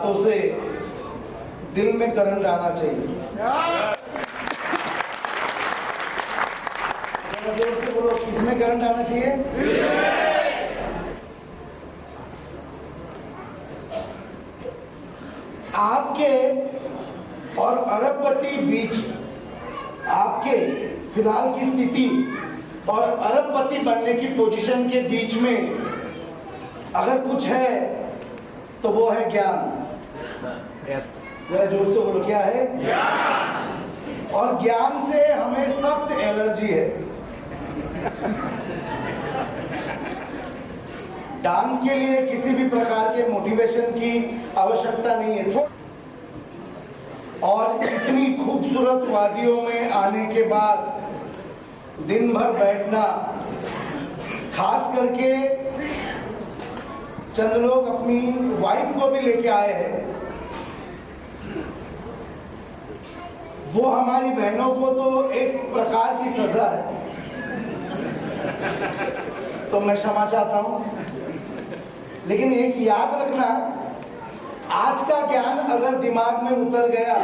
बातों से दिल में करंट आना चाहिए। जोर से बोलो, किसमें करंट आना चाहिए? आपके और अरबपति बीच, आपके फिलहाल की स्थिति और अरबपति बनने की पोजीशन के बीच में अगर कुछ है तो वो है ज्ञान। जरा जोर से बोलो, क्या है? ज्ञान। और ज्ञान से हमें सख्त एलर्जी है। डांस के लिए किसी भी प्रकार के मोटिवेशन की आवश्यकता नहीं है। और इतनी खूबसूरत वादियों में आने के बाद दिन भर बैठना, खास करके चंद लोग अपनी वाइफ को भी लेके आए हैं, वो हमारी बहनों को तो एक प्रकार की सजा है। तो मैं क्षमा चाहता हूं, लेकिन एक याद रखना, आज का ज्ञान अगर दिमाग में उतर गया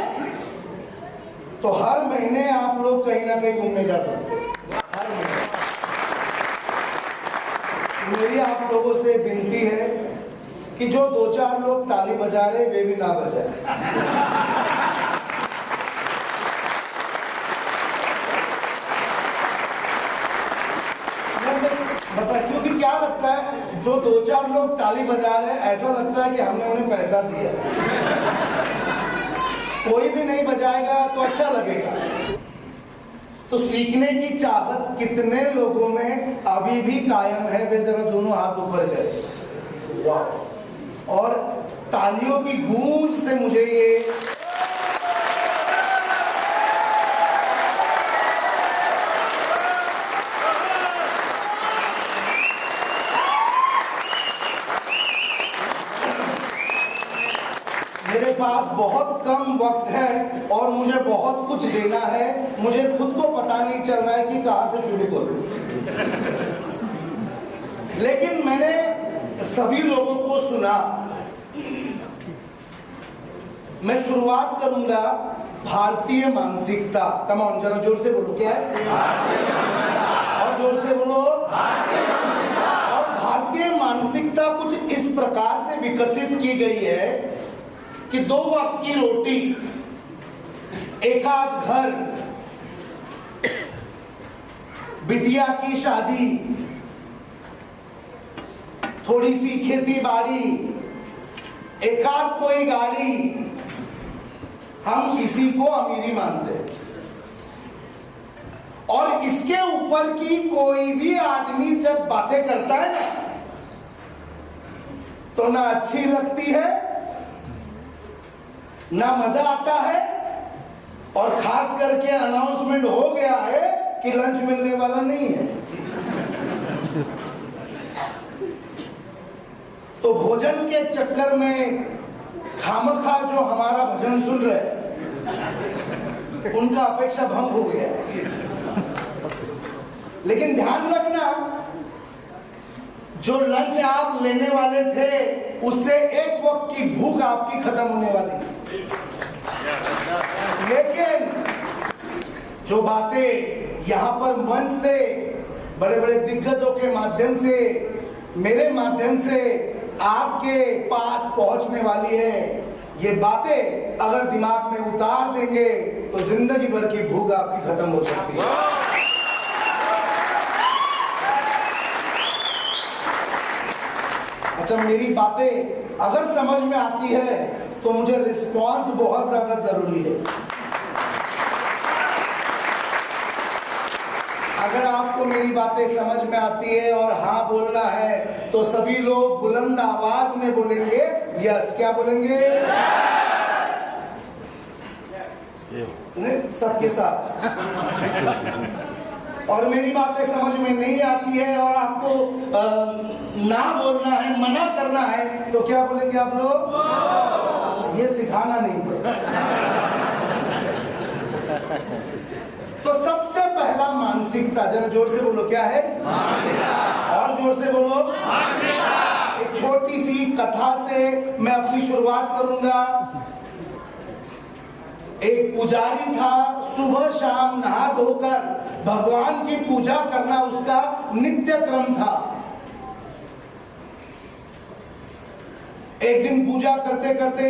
तो हर महीने आप लोग कहीं ना कहीं घूमने जा सकते हैं। हर महीने। मेरी आप लोगों से विनती है कि जो 2-4 लोग ताली बजा रहे वे भी ना बजाए। बता, क्योंकि क्या लगता है, जो 2-4 लोग ताली बजा रहे हैं ऐसा लगता है कि हमने उन्हें पैसा दिया। कोई भी नहीं बजाएगा तो अच्छा लगेगा। तो सीखने की चाहत कितने लोगों में अभी भी कायम है? वे जरा दोनों हाथ ऊपर करें। वाह! और तालियों की गूंज से मुझे ये मेरे पास बहुत कम वक्त है और मुझे बहुत कुछ देना है। मुझे खुद को पता नहीं चल रहा है कि कहां से शुरू करूं। लेकिन मैंने सभी लोगों को सुना। मैं शुरुआत करूंगा भारतीय मानसिकता। कम ऑन, जरा जोर से बोलो, क्या है? और जोर से बोलो। और भारतीय मानसिकता कुछ इस प्रकार से विकसित की गई है कि 2 वक्त की रोटी, एकाध घर, बिटिया की शादी, थोड़ी सी खेती बाड़ी, एकाध कोई गाड़ी, हम इसी को अमीरी मानते हैं। और इसके ऊपर की कोई भी आदमी जब बातें करता है ना, तो ना अच्छी लगती है, ना मजा आता है, और खास करके अनाउंसमेंट हो गया है कि लंच मिलने वाला नहीं है। तो भोजन के चक्कर में खामखा जो हमारा भजन सुन रहे, उनका अपेक्षा भंग हो गया है। लेकिन ध्यान रखना, जो लंच आप लेने वाले थे उससे एक वक्त की भूख आपकी खत्म होने वाली थी। लेकिन जो बातें यहां पर मंच से, बड़े बड़े दिग्गजों के माध्यम से, मेरे माध्यम से आपके पास पहुंचने वाली है, ये बातें अगर दिमाग में उतार देंगे तो जिंदगी भर की भूख आपकी खत्म हो सकती है। अच्छा, मेरी बातें अगर समझ में आती है तो मुझे रिस्पांस बहुत ज्यादा जरूरी है। अगर आपको मेरी बातें समझ में आती है और हाँ बोलना है तो सभी लोग बुलंद आवाज में बोलेंगे यस। क्या बोलेंगे? सबके साथ। और मेरी बातें समझ में नहीं आती है और आपको ना बोलना है, मना करना है, तो क्या बोलेंगे आप लोग? ये सिखाना नहीं पड़ता। तो सबसे पहला मानसिकता, जरा जोर से बोलो, क्या है? मानसिकता। और जोर से बोलो, मानसिकता। एक एक छोटी सी कथा से मैं अपनी शुरुआत करूंगा। एक पुजारी था, सुबह शाम नहा धोकर भगवान की पूजा करना उसका नित्य क्रम था। एक दिन पूजा करते करते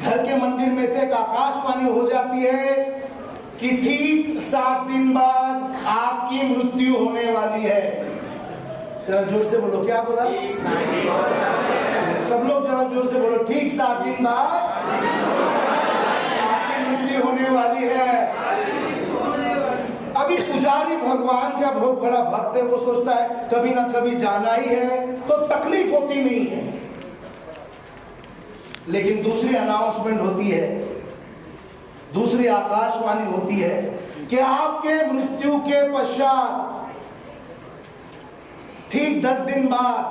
घर के मंदिर में से एक आकाशवाणी हो जाती है कि ठीक 7 दिन बाद आपकी मृत्यु होने वाली है। जरा जोर से बोलो, क्या बोला? सब लोग जरा जोर से बोलो, ठीक 7 दिन बाद आपकी मृत्यु होने वाली है। अभी पुजारी भगवान का बहुत बड़ा भक्त है, वो सोचता है कभी ना कभी जाना ही है तो तकलीफ होती नहीं है। लेकिन दूसरी अनाउंसमेंट होती है, दूसरी आकाशवाणी होती है कि आपके मृत्यु के पश्चात ठीक 10 दिन बाद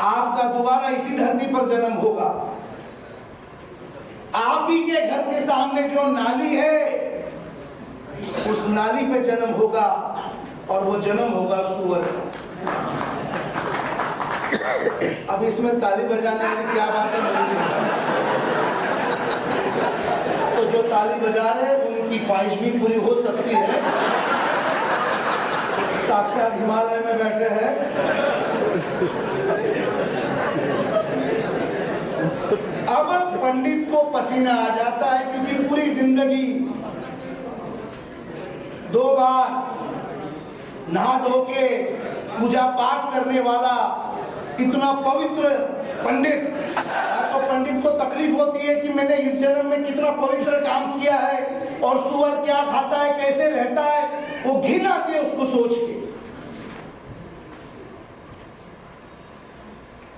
आपका दोबारा इसी धरती पर जन्म होगा। आप ही के घर के सामने जो नाली है उस नाली पे जन्म होगा और वो जन्म होगा सुअर। अब इसमें ताली बजाने वाली क्या बात है? तो जो ताली बजा रहे उनकी ख्वाहिश भी पूरी हो सकती है, साक्षात हिमालय में बैठे हैं। अब पंडित को पसीना आ जाता है क्योंकि पूरी जिंदगी 2 बार नहा धो के पूजा पाठ करने वाला इतना पवित्र पंडित, तो पंडित को तकलीफ होती है कि मैंने इस जन्म में कितना पवित्र काम किया है और सुअर क्या खाता है, कैसे रहता है, वो घिन आती है उसको सोच के।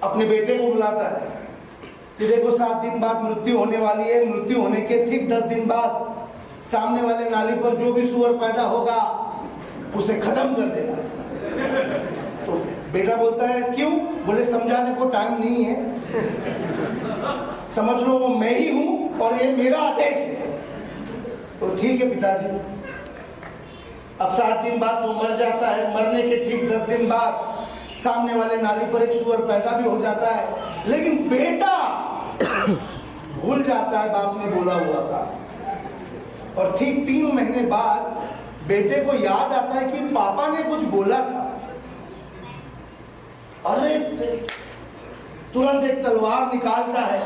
अपने बेटे को बुलाता है कि देखो 7 दिन बाद मृत्यु होने वाली है, मृत्यु होने के ठीक 10 दिन बाद सामने वाले नाली पर जो भी सुअर पैदा होगा उसे खत्म कर देना। तो बेटा बोलता है क्यों? बोले समझाने को टाइम नहीं है, समझ लो वो मैं ही हूं और ये मेरा आदेश है। तो ठीक है पिताजी। अब 7 दिन बाद वो मर जाता है। मरने के ठीक 10 दिन बाद सामने वाले नाली पर एक सुअर पैदा भी हो जाता है, लेकिन बेटा भूल जाता है बाप ने बोला हुआ था। और ठीक 3 महीने बाद बेटे को याद आता है कि पापा ने कुछ बोला था। अरे तुरंत एक तलवार निकालता है,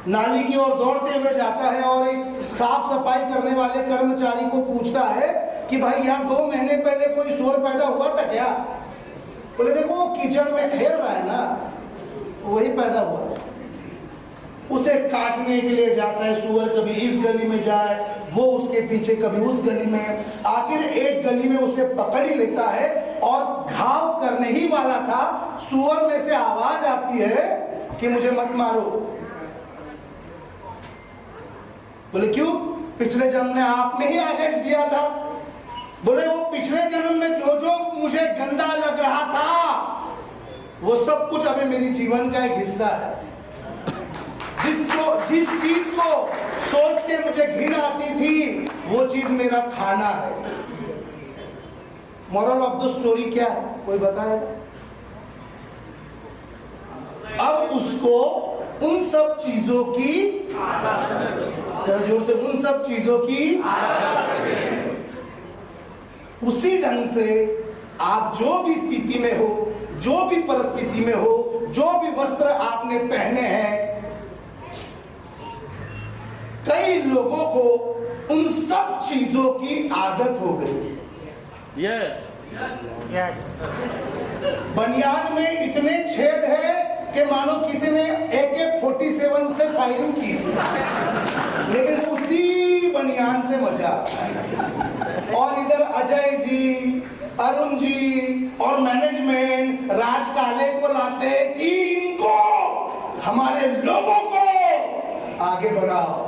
नाली की ओर दौड़ते हुए जाता है और एक साफ सफाई करने वाले कर्मचारी को पूछता है कि भाई यहाँ 2 महीने पहले कोई सुअर पैदा हुआ था क्या? बोले देखो वो कीचड़ में खेल रहा है ना, वही पैदा हुआ। उसे काटने के लिए जाता है सुअर, कभी इस गली में जाए, वो उसके पीछे, कभी उस गली में। आखिर एक गली में उसे पकड़ ही लेता है और घाव करने ही वाला था। सुअर में से आवाज आती है कि मुझे मत मारो। बोले क्यों? पिछले जन्म ने आपने ही आदेश दिया था। बोले वो पिछले जन्म में जो जो मुझे गंदा लग रहा था वो सब कुछ अभी मेरी जीवन का एक हिस्सा है। जिस चीज को सोच के मुझे घिन आती थी वो चीज मेरा खाना है। मोरल ऑफ द स्टोरी क्या है, कोई बताएगा? अब उसको उन सब चीजों की, जोर से, उन सब चीजों की उसी ढंग से आप जो भी स्थिति में हो, जो भी परिस्थिति में हो, जो भी वस्त्र आपने पहने हैं, कई लोगों को उन सब चीजों की आदत हो गई है। यस बनियान में इतने छेद है कि मानो किसी ने AK-47 से फायरिंग की, लेकिन उसी बनियान से मजा। और इधर अजय जी, अरुण जी और मैनेजमेंट राज काले को लाते कि इनको, हमारे लोगों को आगे बढ़ाओ।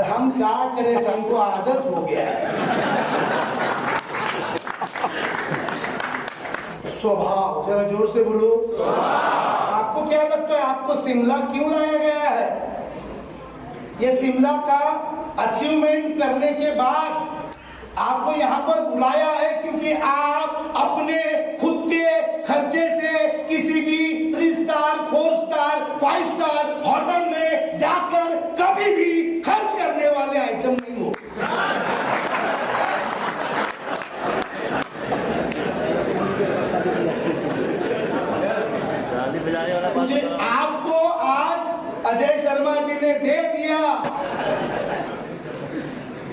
हम क्या करें, हमको आदत हो गया है। स्वभाव, जरा जोर से बोलो। आपको क्या लगता है आपको शिमला क्यों लाया गया है? ये शिमला का अचीवमेंट करने के बाद आपको यहाँ पर बुलाया है क्योंकि आप अपने खुद के खर्चे से किसी भी 3 स्टार 4 स्टार 5 स्टार होटल में जाकर कभी भी खर्च करने वाले आइटम नहीं हो। मुझे आपको आज अजय शर्मा जी ने दे दिया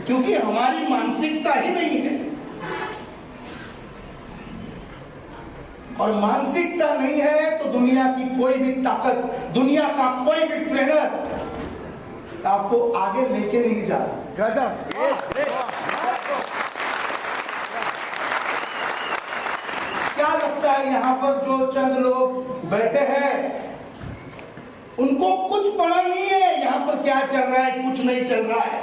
क्योंकि हमारी मानसिकता ही नहीं है, और मानसिकता नहीं है तो दुनिया की कोई भी ताकत, दुनिया का कोई भी ट्रेनर आपको आगे लेके नहीं जा सकता। क्या लगता है यहाँ पर जो चंद लोग बैठे हैं उनको कुछ पता नहीं है यहाँ पर क्या चल रहा है, कुछ नहीं चल रहा है।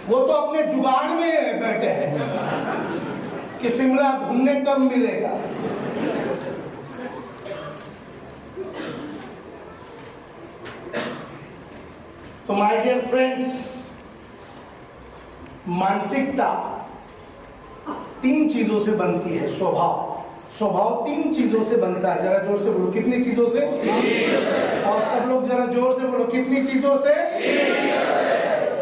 वो तो अपने जुगाड़ में बैठे हैं कि शिमला घूमने कब मिलेगा। तो माय डियर फ्रेंड्स, मानसिकता 3 चीजों से बनती है। स्वभाव 3 चीजों से बनता है। जरा जोर से बोलो, कितनी चीजों से? और सब लोग जरा जोर से बोलो, कितनी चीजों से?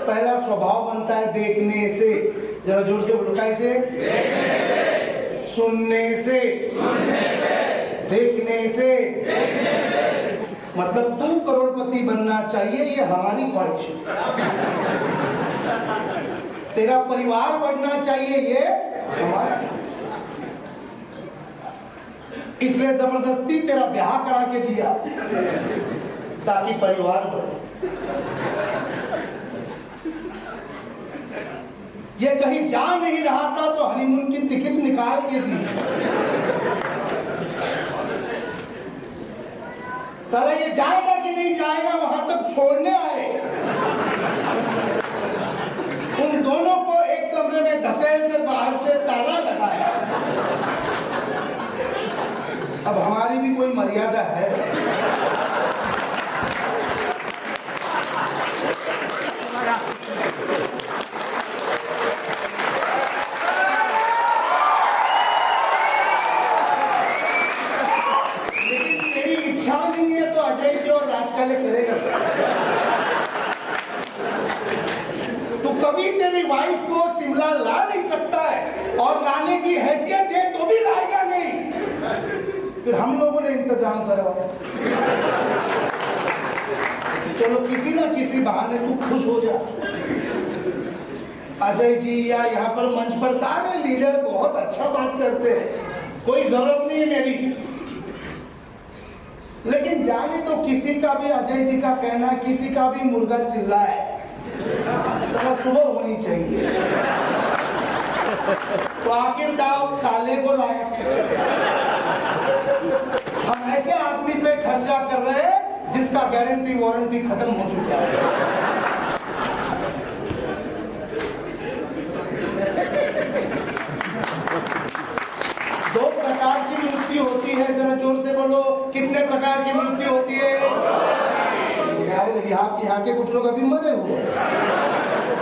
पहला स्वभाव बनता है देखने से। जरा जोर से बोलो, कैसे? सुनने से, देखने से। मतलब तू करोड़पति बनना चाहिए, ये हमारी ख्वाहिश है। तेरा परिवार बढ़ना चाहिए, ये हमारा। इसलिए जबरदस्ती तेरा ब्याह करा के दिया ताकि परिवार बढ़े। ये कहीं जा नहीं रहा था तो हनीमून की टिकट निकाल के दी। सारा ये जाएगा कि नहीं जाएगा वहां तक छोड़ने आए। उन दोनों को एक कमरे में धकेल कर बाहर से ताला लगाया। अब हमारी भी कोई मर्यादा है। लेकिन तेरी इच्छा नहीं है तो अजय जी और राजकाले करेगा। तू कभी तेरी वाइफ को शिमला ला नहीं सकता है, और लाने की हैसियत है तो भी लाएगा नहीं। फिर हम लोगों ने इंतजाम करवाया। चलो किसी ना किसी बहाने तू खुश हो जा। अजय जी या यहाँ पर मंच पर सारे लीडर बहुत अच्छा बात करते हैं, कोई जरूरत नहीं है मेरी। लेकिन जाने तो किसी का भी, अजय जी का कहना, किसी का भी मुर्गा चिल्लाए जरा सुबह होनी चाहिए। तो आखिर दाव काले को लाए। हम ऐसे आदमी पे खर्चा कर रहे हैं जिसका गारंटी वारंटी खत्म हो चुका है। दो प्रकार की मृत्यु होती है। जरा जोर से बोलो, कितने प्रकार की मृत्यु होती है? यहाँ के कुछ लोग अभी मरे हुए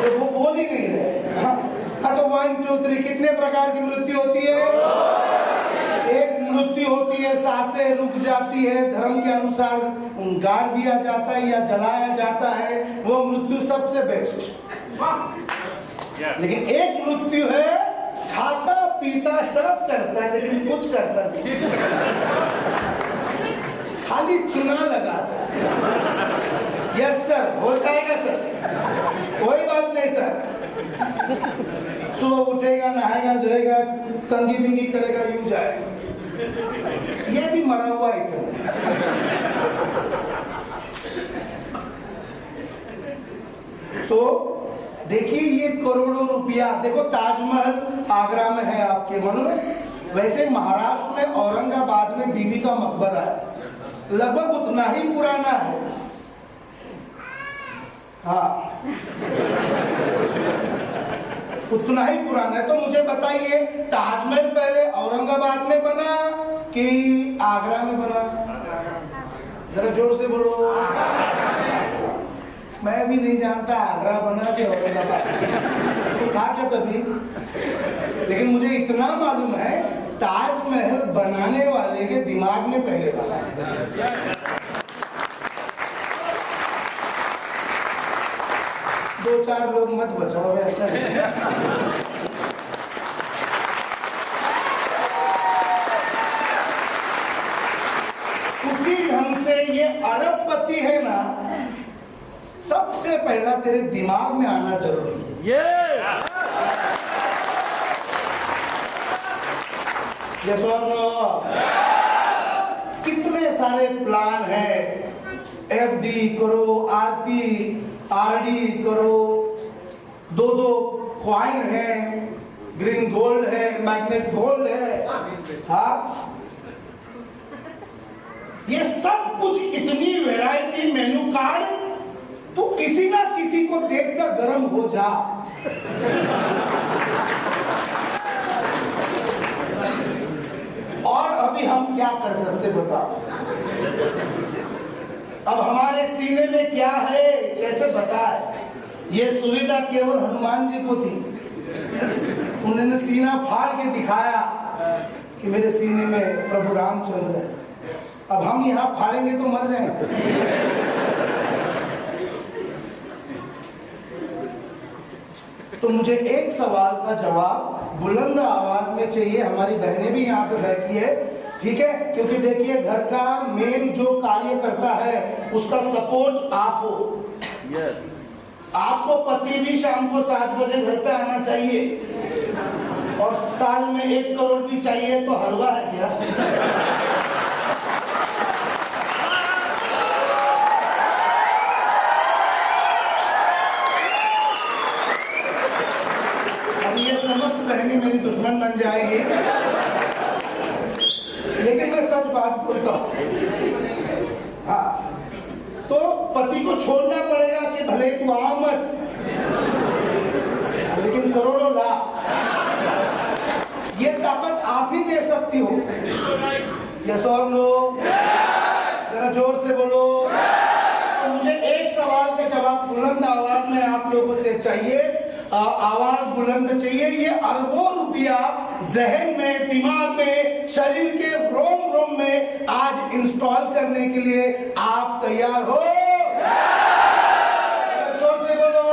जो वो बोल ही नहीं रहे। हाँ तो 1 2 3 कितने प्रकार की मृत्यु होती है? एक मृत्यु होती है सांसें रुक जाती है, धर्म के अनुसार गाड़ दिया जाता है या जलाया जाता है, वो मृत्यु सबसे बेस्ट। लेकिन एक मृत्यु है खाता पीता सब करता है लेकिन कुछ करता नहीं, खाली चुना लगाता है। यस सर, हो जाएगा सर, कोई बात नहीं सर। सुबह उठेगा, नहाएगा, धोएगा, तंगी बिंगी करेगा, यूं जाएगा। ये भी मरा हुआ आइटम है। तो देखिए ये करोड़ों रुपया, देखो ताजमहल आगरा में है, आपके मालूम है? वैसे महाराष्ट्र में औरंगाबाद में बीवी का मकबरा है, लगभग उतना ही पुराना है। हाँ उतना ही पुराना है। तो मुझे बताइए ताजमहल पहले औरंगाबाद में बना कि आगरा में बना? जरा जोर से बोलो। मैं भी नहीं जानता आगरा बना कि औरंगाबाद, तो था क्या तभी। लेकिन मुझे इतना मालूम है ताजमहल बनाने वाले के दिमाग में पहले बना है। 2-4 लोग मत बचाओ, अच्छा है। उसी ढंग से ये अरबपति है ना, सबसे पहला तेरे दिमाग में आना जरूरी है। यस और नो? कितने सारे प्लान हैं, एफडी करो, आरडी करो, 2 कॉइन है, ग्रीन गोल्ड है, मैग्नेट गोल्ड है, हाँ, ये सब कुछ इतनी वैरायटी, मेनू कार्ड, तू किसी ना किसी को देखकर गर्म हो जा। और अभी हम क्या कर सकते बताओ? अब हमारे सीने में क्या है, कैसे बताए? ये सुविधा केवल हनुमान जी को थी। उन्होंने सीना फाड़ के दिखाया कि मेरे सीने में प्रभु रामचंद्र है। अब हम यहाँ फाड़ेंगे तो मर जाएंगे। तो मुझे एक सवाल का जवाब बुलंद आवाज में चाहिए। हमारी बहनें भी यहाँ पे बैठी है, ठीक है? क्योंकि देखिए, घर का मेन जो कार्य करता है उसका सपोर्ट आप हो। yes. आपको पति भी शाम को 7 बजे घर पे आना चाहिए, और साल में 1 करोड़ भी चाहिए, तो हलवा है क्या? बहनी मेरी दुश्मन बन जाएगी, लेकिन मैं सच बात बोलता हूँ। हाँ, तो पति को छोड़ना पड़ेगा कि भले तू आ मत, लेकिन करोड़ों ला। ये ताकत आप ही दे सकती हो। यस और नो? जरा जोर से बोलो। तो मुझे एक सवाल का जवाब बुलंद आवाज में आप लोगों से चाहिए। आवाज बुलंद चाहिए। ये अरबों रुपया जहन में, दिमाग में, शरीर के रोम रोम में आज इंस्टॉल करने के लिए आप तैयार हो? जोर से बोलो।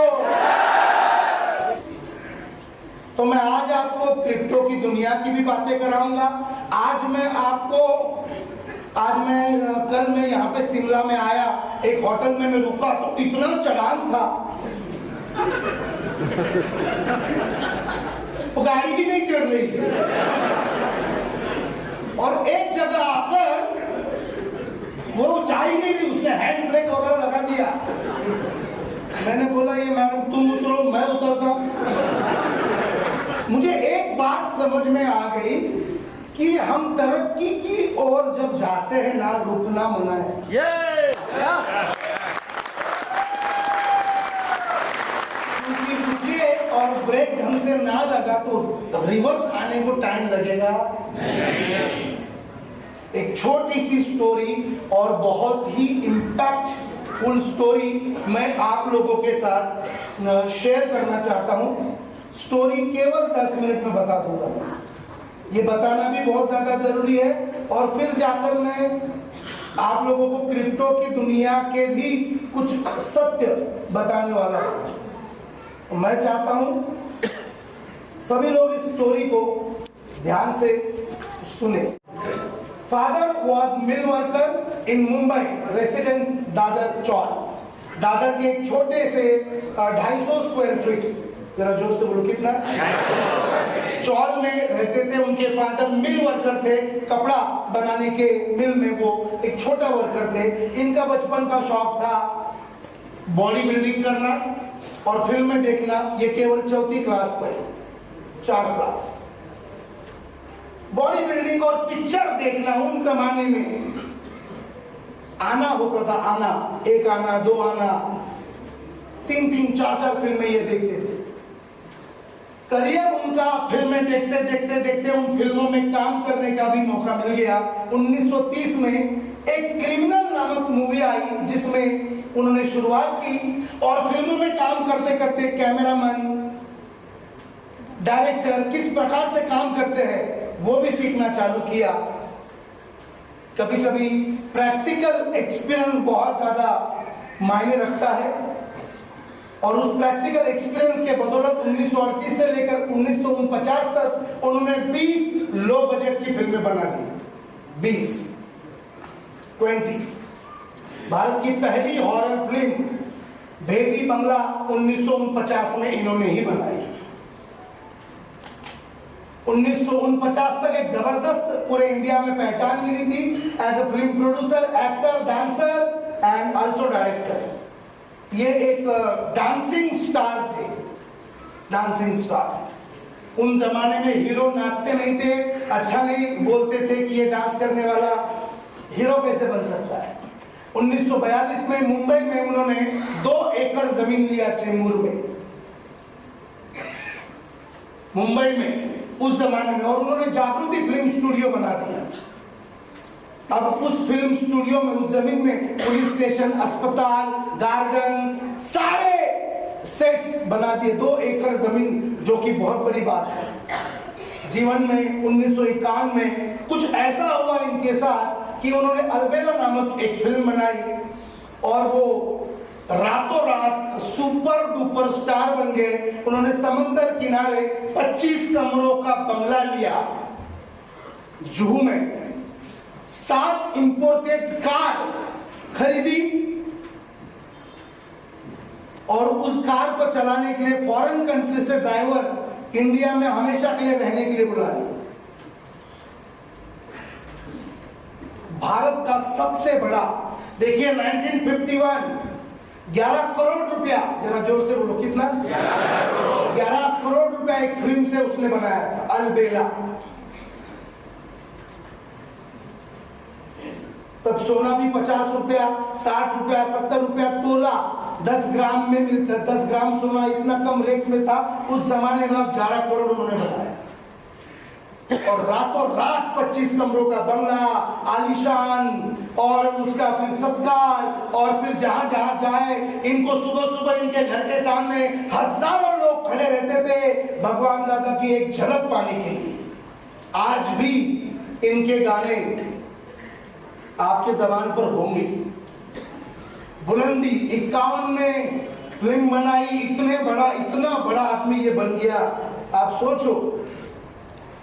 तो मैं आज आपको क्रिप्टो की दुनिया की भी बातें कराऊंगा। कल मैं यहाँ पे शिमला में आया, एक होटल में मैं रुका तो इतना चढ़ान था, वो गाड़ी भी नहीं चढ़ रही थी। और एक जगह आकर वो जा ही नहीं रही, उसने हैंड ब्रेक वगैरह लगा दिया। मैंने बोला, ये मैडम तुम उतरो, मैं उतरता। मुझे एक बात समझ में आ गई कि हम तरक्की की ओर जब जाते हैं ना, रुकना मना है। और ब्रेक ढंग से ना लगा तो रिवर्स आने को टाइम लगेगा। एक छोटी सी स्टोरी और बहुत ही इम्पैक्टफुल स्टोरी मैं आप लोगों के साथ शेयर करना चाहता हूं। स्टोरी केवल 10 मिनट में बता दूंगा। ये बताना भी बहुत ज्यादा जरूरी है, और फिर जाकर मैं आप लोगों को क्रिप्टो की दुनिया के भी कुछ सत्य बताने वाला हूं। मैं चाहता हूं सभी लोग इस स्टोरी को ध्यान से सुने। Father was mill worker in Mumbai, residence Dadar chawl. Dadar के एक छोटे से 250 स्क्वायर फीट, जरा जोर से बोलो कितना, चौल में रहते थे। उनके फादर मिल वर्कर थे, कपड़ा बनाने के मिल में वो एक छोटा वर्कर थे। इनका बचपन का शौक था बॉडी बिल्डिंग करना और फिल्में देखना। ये केवल 4th क्लास पढ़े, 4 क्लास। बॉडी बिल्डिंग और पिक्चर देखना उन जमाने में आना होता था। आना, 1 आना, 2 आना, 3-3, 4-4 फिल्में ये देखते थे। करियर उनका फिल्में देखते देखते देखते उन फिल्मों में काम करने का भी मौका मिल गया। 1930 में एक क्रिमिनल नामक मूवी आई जिसमें उन्होंने शुरुआत की, और फिल्मों में काम करते करते कैमरामैन, डायरेक्टर किस प्रकार से काम करते हैं वो भी सीखना चालू किया। कभी कभी प्रैक्टिकल एक्सपीरियंस बहुत ज्यादा मायने रखता है, और उस प्रैक्टिकल एक्सपीरियंस के बदौलत 1938 से लेकर 1949 तक उन्होंने 20 लो बजट की फिल्में बना दी। 20 भारत की पहली हॉरर फिल्म भेदी बंगला 1949 में इन्होंने ही बनाई। 1949 तक एक जबरदस्त पूरे इंडिया में पहचान मिली थी as a film producer, actor, dancer and also director. ये एक डांसिंग स्टार थे, डांसिंग स्टार। उन जमाने में हीरो नाचते नहीं थे, अच्छा नहीं बोलते थे कि ये डांस करने वाला हीरो कैसे बन सकता है। 1942 में मुंबई में उन्होंने 2 एकड़ जमीन लिया चेंबूर में, मुंबई में उस जमाने में, और उन्होंने जागृति फिल्म स्टूडियो बना दिया। अब उस फिल्म स्टूडियो में, उस जमीन में पुलिस स्टेशन, अस्पताल, गार्डन, सारे सेट्स बना दिए। 2 एकड़ जमीन, जो कि बहुत बड़ी बात है। जीवन में 1951 में कुछ ऐसा हुआ इनके साथ कि उन्होंने अलबेला नामक एक फिल्म बनाई, और वो रातों रात सुपर डुपर स्टार बन गए। उन्होंने समंदर किनारे 25 कमरों का बंगला लिया जुहू में, 7 इंपोर्टेड कार खरीदी, और उस कार को चलाने के लिए फॉरेन कंट्री से ड्राइवर इंडिया में हमेशा के लिए रहने के लिए बुला लिया। भारत का सबसे बड़ा, देखिए 1951 11 करोड़ रुपया, जरा जोर से बोलो, कितना? 11 करोड़ रुपया एक फिल्म से उसने बनाया था, अलबेला। तब सोना भी 50 रुपया, 60 रुपया, 70 रुपया तोला 10 ग्राम में मिलता। 10 ग्राम सोना इतना कम रेट में था उस जमाने में। 11 करोड़ उन्होंने बनाया, और रातों रात 25 कमरों का बंगला, आलीशान, और उसका फिर सत्कार, और फिर जहां जहां जाए इनको सुबह सुबह इनके घर के सामने हजारों लोग खड़े रहते थे भगवान दादा की एक झलक पाने के लिए। आज भी इनके गाने आपके जबान पर होंगे। बुलंदी 51 में फिल्म बनाई, इतना बड़ा आदमी ये बन गया। आप सोचो,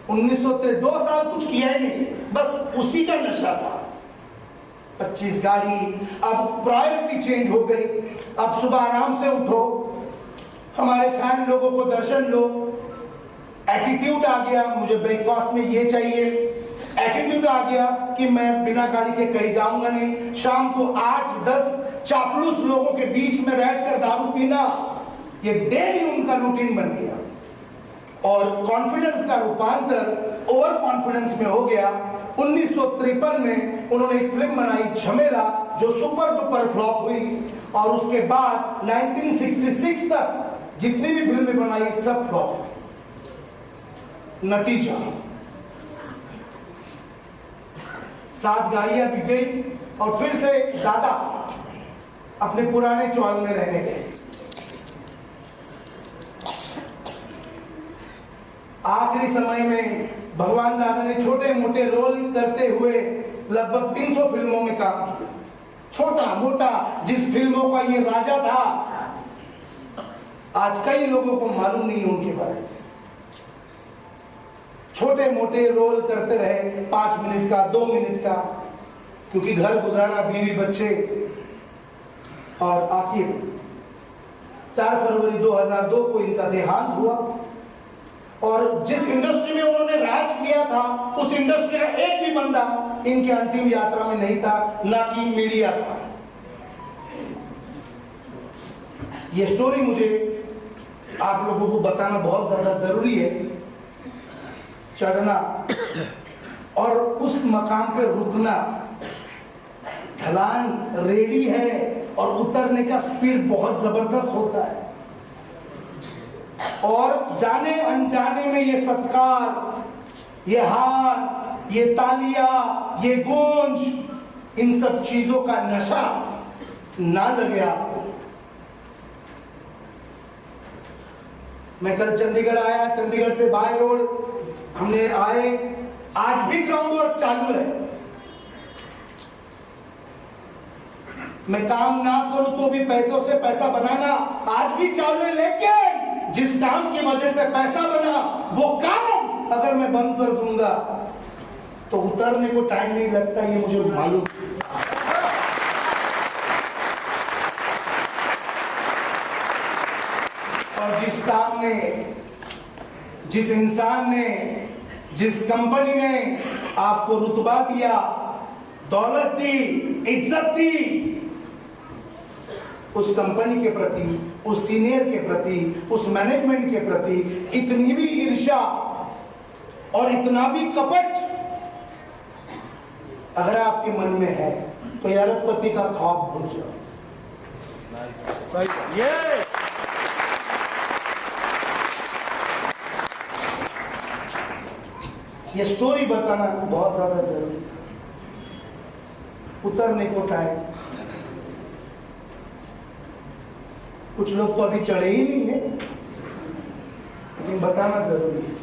1903 2 साल कुछ किया ही नहीं, बस उसी का नशा था। 25 गाड़ी। अब प्रायोरिटी चेंज हो गई। अब सुबह आराम से उठो, हमारे फैन लोगों को दर्शन लो। एटीट्यूड आ गया, मुझे ब्रेकफास्ट में ये चाहिए। एटीट्यूड आ गया कि मैं बिना गाड़ी के कहीं जाऊंगा नहीं। शाम को 8-10 चापलूस लोगों के बीच में बैठकर दारू पीना, ये डेली उनका रूटीन बन गया। और कॉन्फिडेंस का रूपांतर ओवर कॉन्फिडेंस में हो गया। 1953 में उन्होंने एक फिल्म बनाई झमेला, जो सुपर डुपर फ्लॉप हुई, और उसके बाद 1966 तक जितनी भी फिल्में बनाई सब फ्लॉप हुई। नतीजा 7 गाड़ियां बिक गई, और फिर से दादा अपने पुराने चौल में रहने गए। आखिरी समय में भगवान दादा ने छोटे मोटे रोल करते हुए लगभग 300 फिल्मों में काम किया। छोटा मोटा, जिस फिल्मों का ये राजा था, आज कई लोगों को मालूम नहीं उनके बारे में। छोटे मोटे रोल करते रहे, 5 मिनट का, 2 मिनट का, क्योंकि घर गुजारा, बीवी बच्चे। और आखिर 4 फरवरी 2002 को इनका देहांत हुआ। और जिस इंडस्ट्री में उन्होंने राज किया था, उस इंडस्ट्री का एक भी बंदा इनके अंतिम यात्रा में नहीं था, ना कि मीडिया था। ये स्टोरी मुझे आप लोगों को बताना बहुत ज्यादा जरूरी है। चढ़ना और उस मकाम पे रुकना, ढलान रेडी है और उतरने का स्पीड बहुत जबरदस्त होता है। और जाने अनजाने में ये सत्कार, ये हार, ये तालियां, ये गूंज, इन सब चीजों का नशा ना लगे आपको, मैं कल चंडीगढ़ आया, चंडीगढ़ से बाय रोड हमने आए, आज भी ग्राउंड वर्क चालू है। मैं काम ना करूं तो भी पैसों से पैसा बनाना आज भी चालू है, लेकिन जिस काम की वजह से पैसा बना वो काम अगर मैं बंद कर दूंगा तो उतरने को टाइम नहीं लगता, ये मुझे मालूम। और जिस काम ने, जिस इंसान ने, जिस कंपनी ने आपको रुतबा दिया, दौलत दी, इज्जत दी, उस कंपनी के प्रति, उस सीनियर के प्रति, उस मैनेजमेंट के प्रति इतनी भी ईर्ष्या और इतना भी कपट अगर आपके मन में है तो ये अरबपति का ख्वाब भूल जाओ। ये स्टोरी बताना बहुत ज्यादा जरूरी था, उतरने को टाइम। कुछ लोग तो अभी चढ़े ही नहीं है, लेकिन बताना जरूरी है,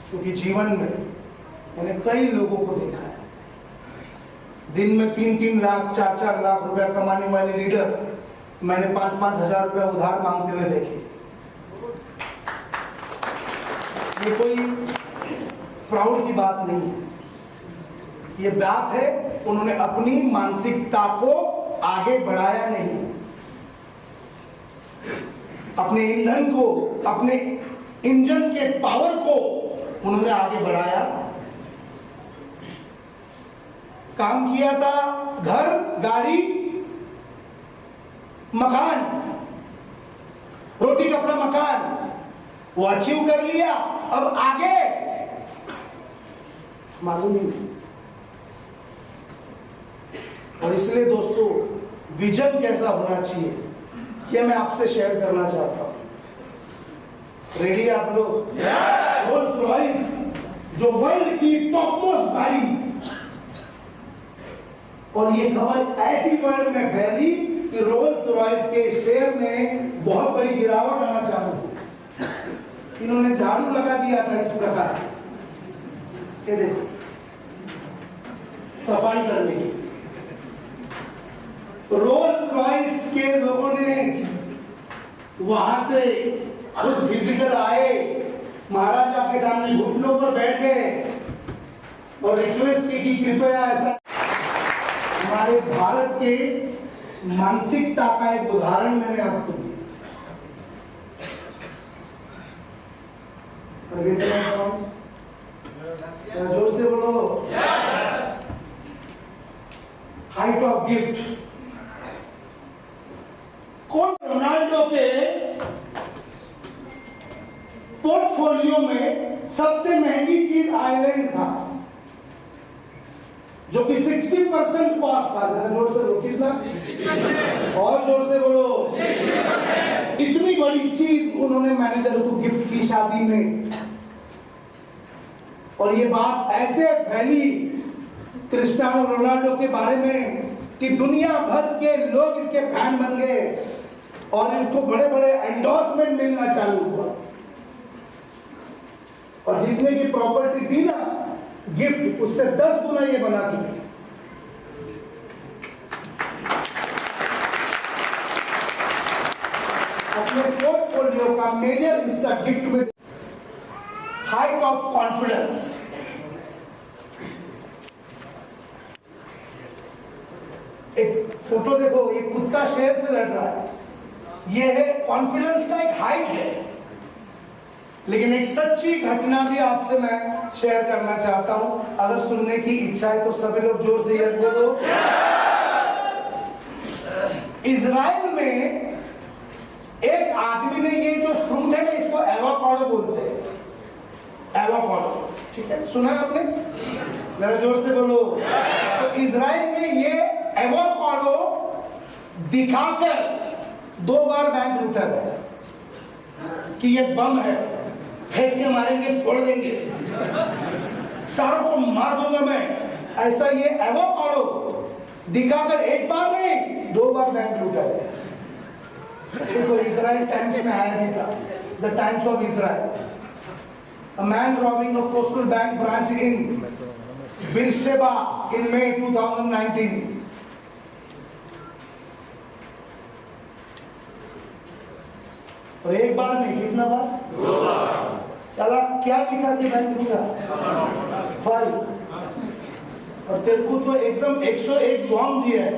क्योंकि जीवन में मैंने कई लोगों को देखा है, दिन में 3-3 लाख 4-4 लाख रुपया कमाने वाले लीडर मैंने 5-5 हजार रुपया उधार मांगते हुए देखे। ये कोई प्राउड की बात नहीं है, ये बात है उन्होंने अपनी मानसिकता को आगे बढ़ाया नहीं, अपने ईंधन को, अपने इंजन के पावर को उन्होंने आगे बढ़ाया, काम किया था, घर, गाड़ी, मकान, रोटी कपड़ा मकान वो अचीव कर लिया, अब आगे मालूम ही नहीं। और इसलिए दोस्तों विजन कैसा होना चाहिए यह मैं आपसे शेयर करना चाहता हूं। रेडी है आप लोग? रोल्स रॉयस जो वर्ल्ड की टॉप मोस्ट गाड़ी, और ये खबर ऐसी वर्ल्ड में फैली कि रोल्स रॉयस के शेयर में बहुत बड़ी गिरावट आना चालू हुई। इन्होंने झाड़ू लगा दिया था इस प्रकार से, ये देखो, सफाई करने की। रोल्स रॉयस के लोगों ने वहां से खुद फिजिकल आए, महाराजा के सामने घुटनों पर बैठ गए और रिक्वेस्ट की कि कृपया ऐसा। हमारे भारत के मानसिकता का एक उदाहरण मैंने आपको दिया। जोर से बोलो, हाइट ऑफ गिफ्ट। रोनाल्डो के पोर्टफोलियो में सबसे महंगी चीज आइलैंड था, जो कि 60% कॉस्ट था। जरा जोर से बोलो, कितना? और जोर से बोलो। इतनी बड़ी चीज उन्होंने मैनेजर को गिफ्ट की शादी में, और ये बात ऐसे फैली क्रिस्टियानो रोनाल्डो के बारे में कि दुनिया भर के लोग इसके फैन बन गए और इनको बड़े बड़े एंडोर्समेंट मिलना चालू हुआ। और जितने की प्रॉपर्टी थी ना गिफ्ट, उससे 10 गुना ये बना चुके। अपने पोर्टफोलियो का मेजर हिस्सा गिफ्ट में। Height of confidence. एक फोटो देखो, एक कुत्ता शेर से लड़ रहा है, ये है कॉन्फिडेंस का एक हाइट है। लेकिन एक सच्ची घटना भी आपसे मैं शेयर करना चाहता हूं, अगर सुनने की इच्छा है तो सभी लोग जोर से यस बोलो। इजराइल में एक आदमी ने, ये जो फ्रूट है इसको एवोकाडो बोलते हैं, एवोकाडो, ठीक है, सुना है आपने? जरा जोर से बोलो। तो इजराइल में ये एवोकाडो दिखाकर 2 बार बैंक लूटा गया कि ये बम है, फेंक के मारेंगे, फोड़ देंगे, सारों को मार दूंगा मैं। ऐसा ये एवोकाडो दिखाकर 1 बार नहीं 2 बार बैंक लूटा गया। देखो इजराइल टाइम्स में आया भी था, the times of Israel, a man robbing a postal bank branch in Beersheba in May 2019. और एक बार नहीं, कितना बार? 2 बार। साला क्या दिखा के बैंक दिया? फल। और तेरे को तो एकदम 101 बॉम्ब दिया है।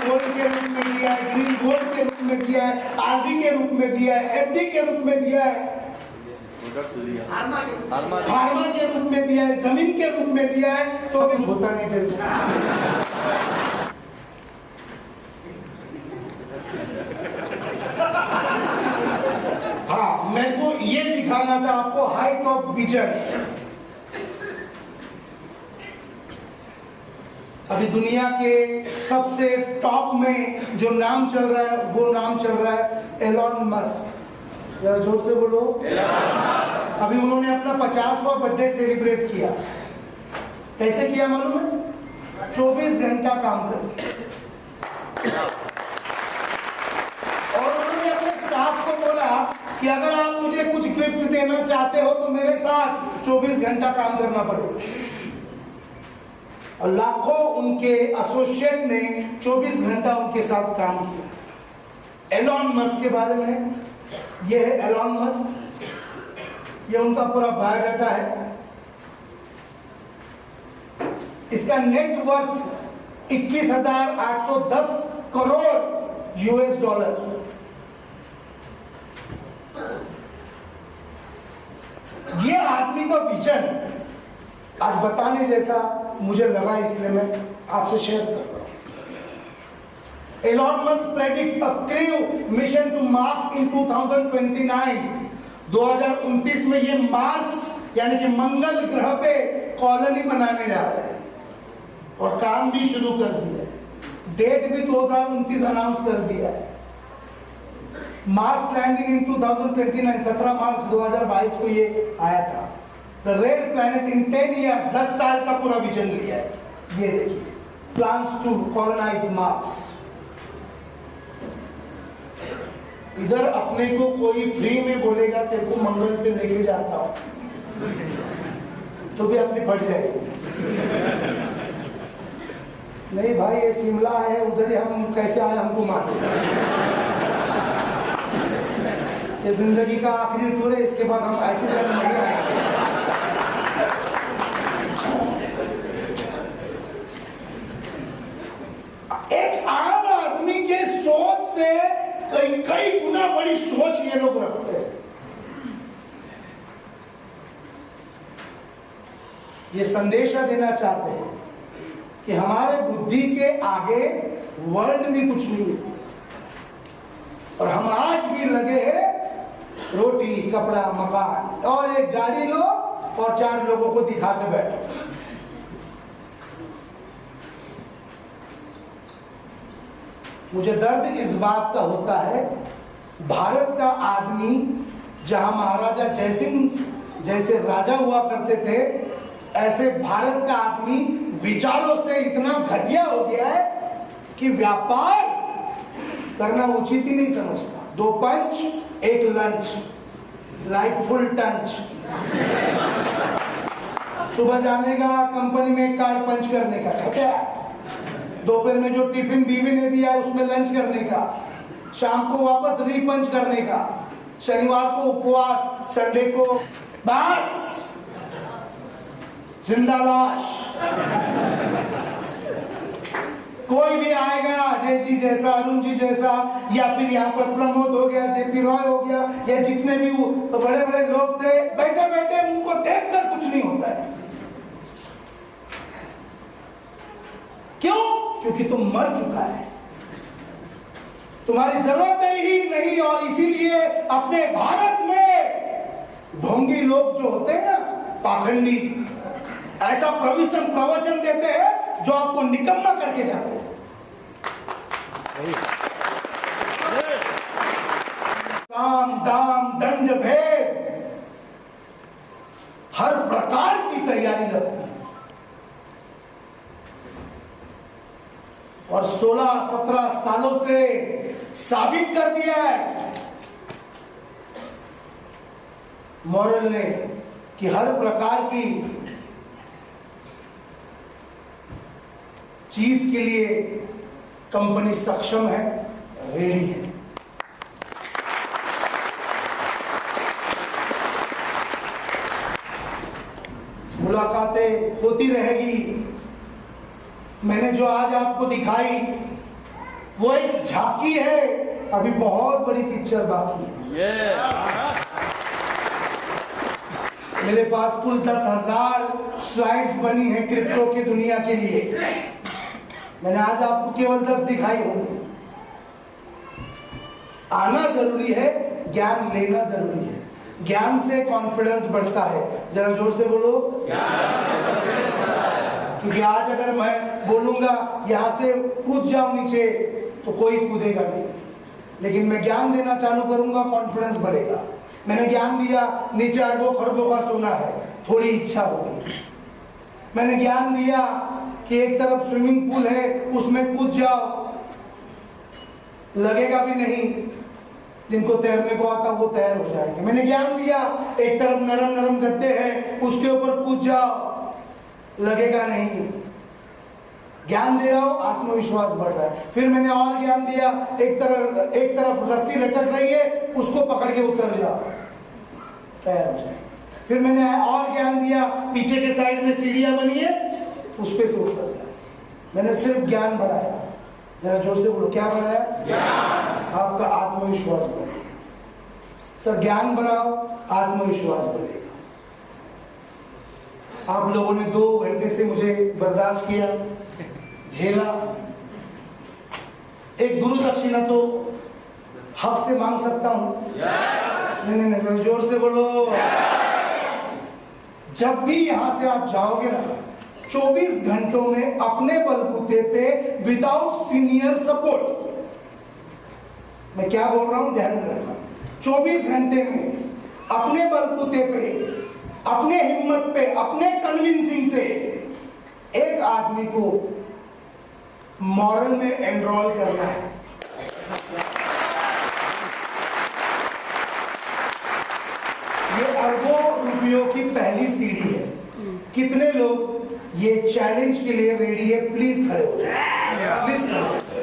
गोल्ड के रूप में दिया है, ग्रीन गोल्ड के रूप में दिया है, आरडी के रूप में दिया है, एफडी के रूप में दिया है, फार्मा के रूप में दिया है, जमीन के रूप में दिया है, तो अभी होता नहीं तेरे। हाँ, मेरे को ये दिखाना था आपको हाइट ऑफ विजन। अभी दुनिया के सबसे टॉप में जो नाम चल रहा है वो नाम चल रहा है एलॉन मस्क। जरा जोर से बोलो। अभी उन्होंने अपना 50वां बर्थडे सेलिब्रेट किया। कैसे किया मालूम है? 24 घंटा काम कर, और उन्होंने अपने स्टाफ को बोला कि अगर आप मुझे कुछ गिफ्ट देना चाहते हो तो मेरे साथ 24 घंटा काम करना पड़ेगा। और लाखों उनके एसोसिएट ने 24 घंटा उनके साथ काम किया। एलॉन मस्क के बारे में, ये है एलॉन मस्क, ये उनका पूरा बायोडाटा है। इसका नेटवर्थ 21,810 करोड़ यूएस डॉलर। ये आदमी का विजन आज बताने जैसा मुझे लगा, इसलिए मैं आपसे शेयर कर रहा हूं। Elon Musk predict a crew mission to Mars in 2029। 2029 में ये मार्स यानी कि मंगल ग्रह पे कॉलोनी बनाने जा रहे हैं और काम भी शुरू कर दिया। डेट भी 2029 अनाउंस कर दिया है। मार्स लैंडिंग इन 2029, 17 मार्च 2022 को ये आया था। The red planet in 10 years, 10 साल का पूरा विजन लिया है। ये देखिए, प्लान्स टू कॉलोनाइज मार्स। इधर अपने को कोई फ्री में बोलेगा तेरे को मंगल पे लेके जाता हूं, तो भी अपनी फट जाएगी। नहीं भाई, ये शिमला है, उधर ही हम कैसे आए हमको मालूम। ये जिंदगी का आखिरी टूर है, इसके बाद हम ऐसे जगह नहीं आएंगे। एक आम आदमी के सोच से कई गुना बड़ी सोच ये लोग रखते हैं। ये संदेशा देना चाहते हैं कि हमारे बुद्धि के आगे वर्ल्ड में कुछ नहीं है, और हम आज भी लगे हैं रोटी, कपड़ा, मकान और एक गाड़ी लो और 4 लोगों को दिखाते बैठो। मुझे दर्द इस बात का होता है, भारत का आदमी जहां महाराजा जयसिंह जैसे राजा हुआ करते थे, ऐसे भारत का आदमी विचारों से इतना घटिया हो गया है कि व्यापार करना उचित ही नहीं समझता। 2 पंच 1 लंच, लाइट फुल टंच। सुबह जाने का कंपनी में 1 कार्ड पंच करने का, अच्छा। दोपहर में जो टिफिन बीवी ने दिया है उसमें लंच करने का, शाम को वापस रीपंच करने का, शनिवार को उपवास, संडे को बस जिंदा लाश। कोई भी आएगा, जय जी जैसा, अरुण जी जैसा, या फिर यहाँ पर प्रमोद हो गया, जेपी रॉय हो गया, या जितने भी वो तो बड़े बड़े लोग थे, बैठे बैठे उनको देखकर कुछ नहीं होता है। क्यों? क्योंकि तुम मर चुका है, तुम्हारी जरूरत ही नहीं। और इसीलिए अपने भारत में ढोंगी लोग जो होते हैं ना, पाखंडी, ऐसा प्रवचन देते हैं जो आपको निकम्मा करके जाते हैं। काम दाम दंड भेद हर प्रकार की तैयारी लगती है। और 16-17 सालों से साबित कर दिया है मॉरल ने कि हर प्रकार की चीज के लिए कंपनी सक्षम है, रेडी है। मुलाकातें होती रहेगी। मैंने जो आज आपको दिखाई वो एक झांकी है, अभी बहुत बड़ी पिक्चर बाकी है। मेरे पास कुल 10,000 स्लाइड्स बनी हैं क्रिप्टो की दुनिया के लिए। मैंने आज आपको केवल 10 दिखाई होंगी। आना जरूरी है, ज्ञान लेना जरूरी है। ज्ञान से कॉन्फिडेंस बढ़ता है। जरा जोर से बोलो, क्योंकि आज अगर मैं बोलूंगा यहां से कूद जाओ नीचे तो कोई कूदेगा नहीं, लेकिन मैं ज्ञान देना चालू करूंगा, कॉन्फिडेंस बढ़ेगा। मैंने ज्ञान दिया नीचे अरबों खरबों का सोना है, थोड़ी इच्छा होगी। मैंने ज्ञान दिया कि एक तरफ स्विमिंग पूल है, उसमें कूद जाओ, लगेगा भी नहीं। जिनको तैरने को आता वो तैर हो जाएंगे। मैंने ज्ञान दिया एक तरफ नरम नरम गद्दे हैं, उसके ऊपर कूद जाओ, लगेगा नहीं। ज्ञान दे रहा हूं, आत्मविश्वास बढ़ रहा है। फिर मैंने और ज्ञान दिया, एक तरफ रस्सी लटक रही है, उसको पकड़ के उतर जाओ, तैर हो जाए। फिर मैंने और ज्ञान दिया, पीछे के साइड में सीढ़ियां बनी है, उस पे से उतर जाए। मैंने सिर्फ ज्ञान बढ़ाया। जरा जोर से बोलो, क्या बढ़ाया? ज्ञान। आपका आत्मविश्वास बढ़ेगा। सर ज्ञान बढ़ाओ, आत्मविश्वास बढ़ेगा। आप लोगों ने 2 घंटे से मुझे बर्दाश्त किया, झेला। एक गुरु दक्षिणा तो हक से मांग सकता हूं। नहीं, जरा जोर से बोलो। जब भी यहां से आप जाओगे ना, 24 घंटों में अपने बलबूते पे विदाउट सीनियर सपोर्ट, मैं क्या बोल रहा हूं ध्यान रखना, 24 घंटे में अपने बलबूते पे, अपने हिम्मत पे, अपने कन्विंसिंग से एक आदमी को मॉरल में एनरोल करना है। ये अरबों रुपयों की पहली सीढ़ी है। कितने लोग ये चैलेंज के लिए रेडी है? प्लीज खड़े हो जाए, प्लीज खड़े हो जाए।